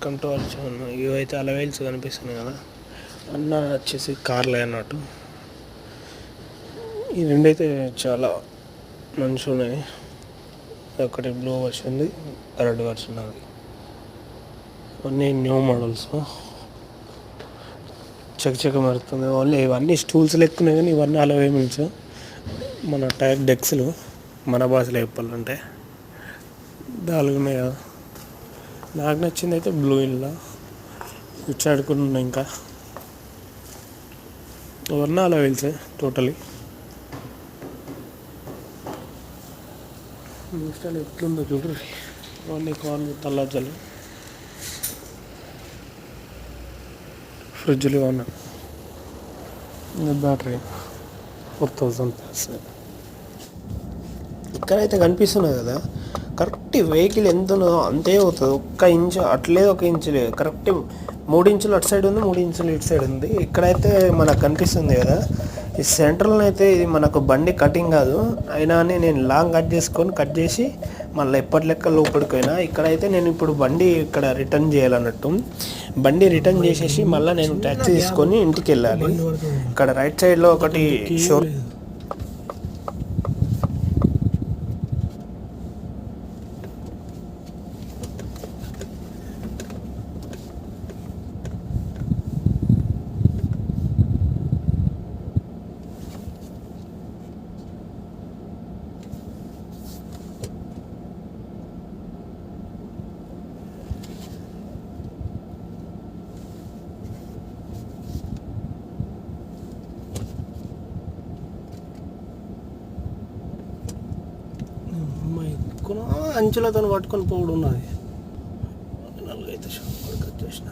Welcome to our channel. ఇవైతే అలవైల్స్ కనిపిస్తున్నాయి కదా, అన్న వచ్చేసి కార్లే అన్నట్టు. ఈ రెండైతే చాలా మంచిగా ఉన్నాయి. ఒకటి బ్లూ వర్షన్, రెడ్ వర్షన్. అది అన్నీ న్యూ మోడల్స్. చెక్క మారుతుంది. ఓన్లీ ఇవన్నీ స్టూల్స్ లెక్కున్నాయి కానీ ఇవన్నీ అలవై మిల్స్. మన టైర్ డెక్స్లు మన భాషలో చెప్పాలంటే దాలుగున్నాయి కదా. నాకు నచ్చింది అయితే బ్లూ ఇల్లా ఇటు సైడ్ కూడా ఉన్నాయి. ఇంకా ఇవన్నీ అలా వెళ్తే టోటలీ ఇన్స్టాల్ ఎట్లుందో చూడరు. అవన్నీ కార్లు, తల్లాజలు, ఫ్రిడ్జ్లు ఇవన్నీ. బ్యాటరీ 4000+. ఇక్కడైతే కనిపిస్తున్నది కదా, కరెక్ట్ వెహికల్ ఎంత ఉన్నదో అంతే అవుతుంది. 1 ఇంచు అట్లేదు, 1 ఇంచు లేదు. కరెక్ట్ 3 ఇంచులు అటు సైడ్ ఉంది, 3 ఇంచులు ఇటు సైడ్ ఉంది. ఇక్కడైతే మనకు కనిపిస్తుంది కదా, ఈ సెంట్రల్ అయితే ఇది మనకు బండి కటింగ్ కాదు. అయినా అని నేను లాంగ్ కట్ చేసి మళ్ళీ ఎప్పటి లెక్క లోపలికి పోయినా. ఇక్కడైతే నేను ఇప్పుడు బండి ఇక్కడ రిటర్న్ చేయాలన్నట్టు. బండి రిటర్న్ చేసేసి మళ్ళీ నేను ట్యాక్సీ తీసుకొని ఇంటికి వెళ్ళాలి. ఇక్కడ రైట్ సైడ్లో ఒకటి షోర్ అంచులతో పట్టుకొని పోవడం ఉన్నది. 4 షాపులు వచ్చేసిన.